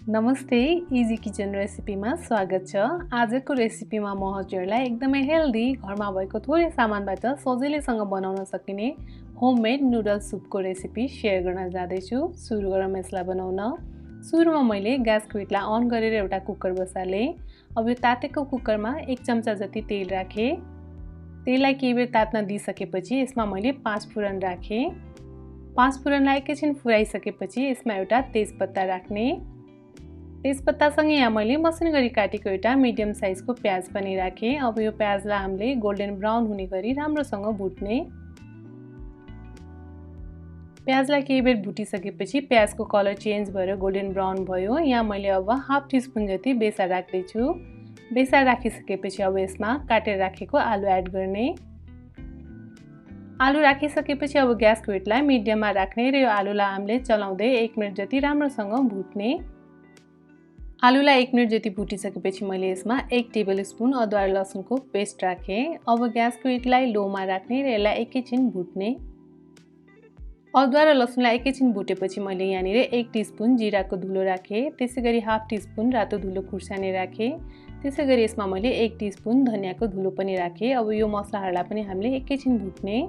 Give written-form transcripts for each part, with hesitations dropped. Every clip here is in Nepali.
नमस्ते, इजी किचन रेसिपीमा स्वागत छ। आजको रेसिपीमा म हजुरलाई एकदमै हेल्दी घरमा भएको थोरै सामानबाट सजिलैसँग बनाउन सकिने होममेड नुडल सुपको रेसिपी शेयर गर्न जाँदैछु। सुरु गरौँ यसलाई बनाउन। सुरुमा मैले ग्यासको हिटलाई अन गरेर एउटा कुकर बसालेँ। अब यो तातेको कुकरमा 1 चम्चा जति तेल राखेँ। तेललाई केही बेर तात्न दिइसकेपछि यसमा मैले 5 फुरन राखेँ। 5 फुरनलाई एकैछिन फुराइसकेपछि यसमा एउटा तेजपत्ता राख्ने। तेजपत्तासँगै यहाँ मैले मसिनो गरी काटेको एउटा मिडियम साइजको प्याज पनि राखेँ। अब यो प्याजलाई हामीले गोल्डन ब्राउन हुने गरी राम्रोसँग भुट्ने। प्याजलाई केही बेर भुटिसकेपछि प्याजको कलर चेन्ज भएर गोल्डन ब्राउन भयो। यहाँ मैले अब हाफ टीस्पुन जति बेसार राख्दैछु। बेसार राखिसकेपछि अब यसमा काटेर राखेको आलु एड गर्ने। आलु राखिसकेपछि अब ग्यासको हिटलाई मिडियममा राख्ने र यो आलुलाई हामीले चलाउँदै 1 मिनेट जति राम्रोसँग भुट्ने। आलुलाई 1 मिनेट जति भुटिसकेपछि मैले यसमा 1 टेबलस्पुन अदुवा र लसुनको पेस्ट राखेँ। अब ग्यासको हिटलाई लोमा राख्ने र यसलाई एकैछिन भुट्ने। अदुवा र लसुनलाई एकैछिन भुटेपछि मैले यहाँनिर 1 टीस्पुन जिराको धुलो राखेँ। त्यसैगरी हाफ टीस्पुन रातो धुलो खुर्सानी राखेँ। त्यसैगरी यसमा मैले 1 टीस्पुन धनियाको धुलो पनि राखेँ। अब यो मसलाहरूलाई पनि हामीले एकैछिन भुट्ने।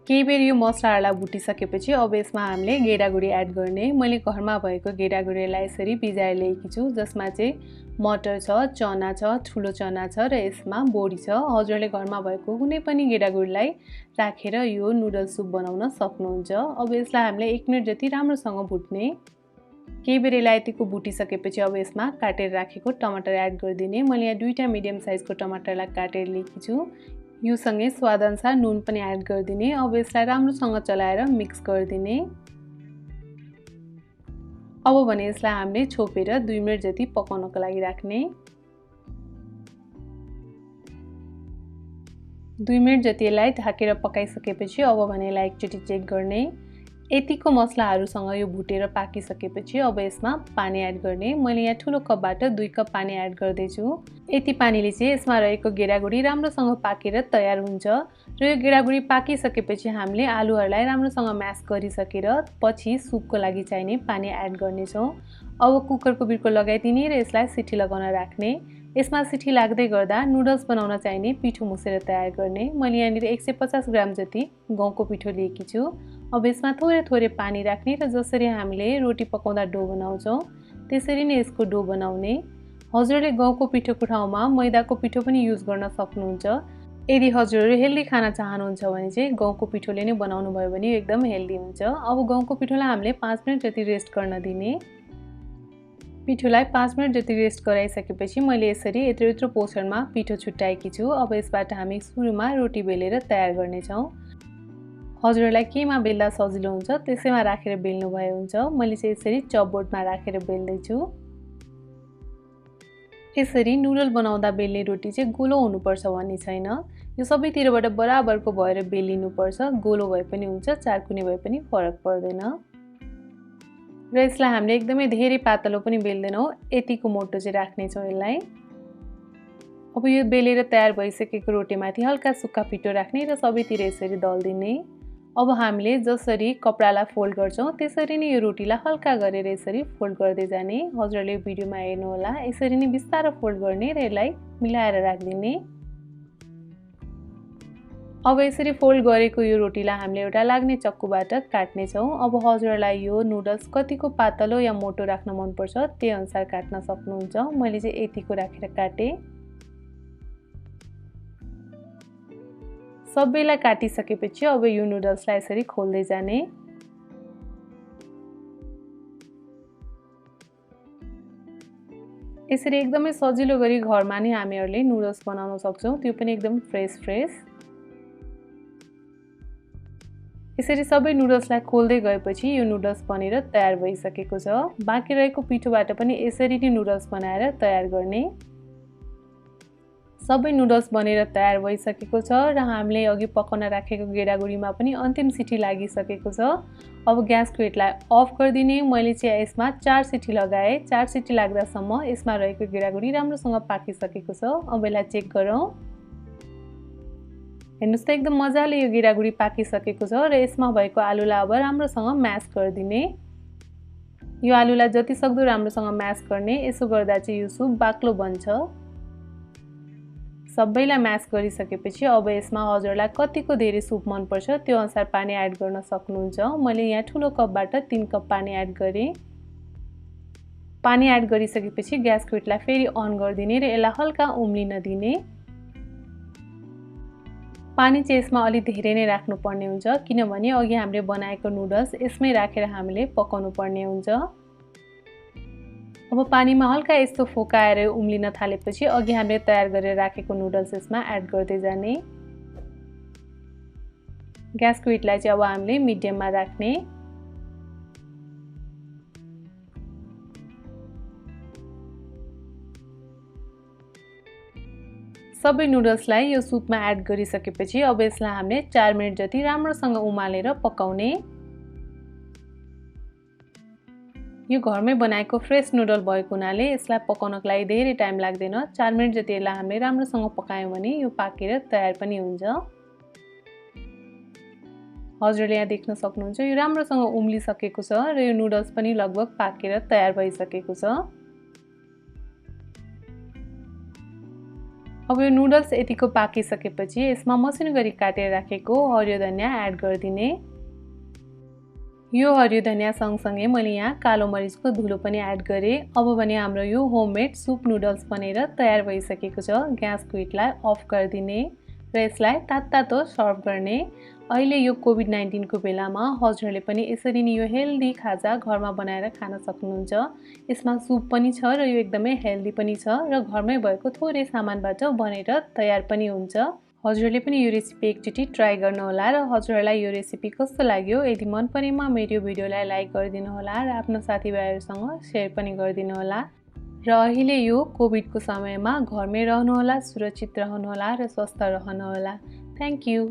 केही बेर यो मसलाहरूलाई भुटिसकेपछि अब यसमा हामीले गेडागुडी एड गर्ने। मैले घरमा भएको गेडागुडीलाई यसरी भिजाएर ल्याएकी छु, जसमा चाहिँ मटर छ, चना छ, ठुलो चना छ र यसमा बोडी छ। हजुरले घरमा भएको कुनै पनि गेडागुडीलाई राखेर यो नुडल सुप बनाउन सक्नुहुन्छ। अब यसलाई हामीले 1 मिनेट जति राम्रोसँग भुट्ने। केही बेर यसलाई यतिको भुटिसकेपछि अब यसमा काटेर राखेको टमाटर एड गरिदिने। मैले यहाँ 2टा मिडियम साइजको टमाटरलाई काटेर लिएकी छु। यो सँगै स्वादअनुसार नुन पनि एड गरिदिने। अब यसलाई राम्रोसँग चलाएर मिक्स गरिदिने। अब भने यसलाई हामीले छोपेर 2 मिनेट जति पकाउनको लागि राख्ने। 2 मिनेट जति यसलाई ढाकेर पकाइसकेपछि अब भने यसलाई एकचोटि चेक गर्ने। यतिको मसलाहरूसँग यो भुटेर पाकिसकेपछि अब यसमा पानी एड गर्ने। मैले यहाँ ठुलो कपबाट 2 कप पानी एड गर्दैछु। यति पानीले चाहिँ यसमा रहेको गेडागुडी राम्रोसँग पाकेर तयार हुन्छ र यो गेडागुडी पाकिसकेपछि हामीले आलुहरूलाई राम्रोसँग म्यास गरिसकेर पछि सुपको लागि चाहिने पानी एड गर्नेछौँ। अब कुकरको बिर्को लगाइदिने र यसलाई सिटी लगाउन राख्ने। यसमा सिटी लाग्दै गर्दा नुडल्स बनाउन चाहिने पिठो मुसेर तयार गर्ने। मैले यहाँनिर 150 ग्राम जति गहुँको पिठो लिएकी छु। अब यसमा थोरै थोरै पानी राख्ने र जसरी हामीले रोटी पकाउँदा डो बनाउँछौँ त्यसरी नै यसको डो बनाउने। हजुरले गहुँको पिठोको ठाउँमा मैदाको पिठो पनि युज गर्न सक्नुहुन्छ। यदि हजुरहरू हेल्दी खाना चाहनुहुन्छ भने चाहिँ गहुँको पिठोले नै बनाउनु भयो भने एकदम हेल्दी हुन्छ। अब गहुँको पिठोलाई हामीले 5 मिनेट जति रेस्ट गर्न दिने। पिठोलाई 5 मिनेट जति रेस्ट गराइसकेपछि मैले यसरी यत्रो पोर्सनमा पिठो छुट्याएकी छु। अब यसबाट हामी सुरुमा रोटी बेलेर तयार गर्नेछौँ। हजुरलाई केमा बेल्दा सजिलो हुन्छ त्यसैमा राखेर बेल्नु भए हुन्छ। मैले चाहिँ यसरी चपबोर्डमा राखेर बेल्दैछु। यसरी नुडल बनाउँदा बेल्ने रोटी चाहिँ गोलो हुनुपर्छ भन्ने छैन। यो सबैतिरबाट बराबरको भएर बेलिनुपर्छ। गोलो भए पनि हुन्छ, चारकुने भए पनि फरक पर्दैन। र यसलाई हामीले एकदमै धेरै पातलो पनि बेल्दैनौँ, यतिको मोटो चाहिँ राख्नेछौँ यसलाई। अब यो बेलेर तयार भइसकेको रोटीमाथि हल्का सुक्खा पिठो राख्ने र सबैतिर यसरी दल्दिने। अब हामीले जसरी कपडालाई फोल्ड गर्छौँ त्यसरी नै यो रोटीलाई हल्का गरेर यसरी फोल्ड गर्दै जाने। हजुरले भिडियोमा हेर्नु होला, यसरी नै बिस्तारो फोल्ड गर्ने र यसलाई मिलाएर राखिदिने। अब यसरी फोल्ड गरेको यो रोटीलाई हामीले एउटा लाग्ने चक्कुबाट काट्नेछौँ। अब हजुरलाई यो नुडल्स कतिको पातलो या मोटो राख्न मनपर्छ त्यही अनुसार काट्न सक्नुहुन्छ। मैले चाहिँ यतिको राखेर काटेँ। सबैलाई काटिसकेपछि अब यो नुडल्सलाई यसरी खोल्दै जाने। यसरी एकदमै सजिलो गरी घरमा नै हामीहरूले नुडल्स बनाउन सक्छौँ, त्यो पनि एकदम फ्रेस। यसरी सबै नुडल्सलाई खोल्दै गएपछि यो नुडल्स बनेर तयार भइसकेको छ। बाँकी रहेको पिठोबाट पनि यसरी नै नुडल्स बनाएर तयार गर्ने। सबै नुडल्स बनेर तयार भइसकेको छ र हामीले अघि पकाउन राखेको गेडागुडीमा पनि अन्तिम सिटी लागिसकेको छ। अब ग्यासको हिटलाई अफ गरिदिने। मैले चाहिँ यसमा 4 सिटी लगाएँ। 4 सिटी लाग्दासम्म यसमा रहेको गेडागुडी राम्रोसँग पाकिसकेको छ। अब यसलाई चेक गरौँ। हेर्नुस् त एकदम मजाले यो गेडागुडी पाकिसकेको छ र यसमा भएको आलुलाई अब राम्रोसँग म्यास गरिदिने। यो आलुलाई जति सक्दो राम्रोसँग म्यास गर्ने, यसो गर्दा चाहिँ यो सुप बाक्लो बन्छ। सबैलाई म्यास गरिसकेपछि अब यसमा हजुरलाई कतिको धेरै सुप मन पर्छ त्यो अनुसार पानी एड गर्न सक्नुहुन्छ। मैले यहाँ ठुलो कपबाट 3 कप पानी एड गरे। पानी एड गरिसकेपछि ग्यासको हिटलाई फेरि अन गरिदिने र यसलाई हल्का उम्लिन दिने। पानी चाहिँ यसमा अलि धेरै नै राख्नु पर्ने हुन्छ किनभने अघि हामीले बनाएको नुडल्स यसमै राखेर हामीले पकाउनु पर्ने हुन्छ। अब पानीमा हल्का यस्तो फोकाएर उम्लिन थालेपछि अघि हामीले तयार गरेर राखेको नुडल्स यसमा एड गर्दै जाने। ग्यासको हिटलाई चाहिँ अब हामीले मिडियममा राख्ने। सबै नुडल्सलाई यो सुपमा एड गरिसकेपछि अब यसलाई हामीले 4 मिनेट जति राम्रोसँग उमालेर पकाउने। यो घरमै बनाएको फ्रेश नुडल भएको हुनाले यसलाई पकाउनको लागि धेरै टाइम लाग्दैन। 4 मिनेट जति यसलाई हामीले राम्रोसँग पकायौं भने यो पाकेर तयार पनि हुन्छ। हजुरले यहाँ देख्न सक्नुहुन्छ यो राम्रोसँग उम्लिसकेको छ र यो नुडल्स पनि लगभग पाकेर तयार भइसकेको छ। अब यो नुडल्स यतिको पाकिसकेपछि यसमा मसिनो गरी काटेर राखेको हरियो धनिया एड गरिदिने। यो हरियो धनिया सँगसँगै मैले यहाँ कालो मरिचको धुलो पनि एड गरे। अब भने हाम्रो यो होममेड सुप नुडल्स बनेर तयार भइसकेको छ। ग्यासको हिटलाई अफ गरिदिने र यसलाई तातो सर्भ गर्ने। अहिले यो कोभिड-19 को बेलामा हजुरहरूले पनि यसरी नै यो हेल्दी खाजा घरमा बनाएर खान सक्नुहुन्छ। यसमा सुप पनि छ र यो एकदमै हेल्दी पनि छ र घरमै भएको थोरै सामानबाट बनेर तयार पनि हुन्छ। हजुरहरूले पनि यो रेसिपी एकचोटि ट्राई गर्नुहोला र हजुरहरूलाई यो रेसिपी कस्तो लाग्यो यदि मन परेमा मेरो भिडियोलाई लाइक गरिदिनु होला र आफ्नो साथीभाइहरूसँग शेयर पनि गरिदिनु होला। र अहिले यो कोभिडको समयमा घरमै रहनुहोला, सुरक्षित रहनुहोला र स्वस्थ रहनुहोला। Thank you.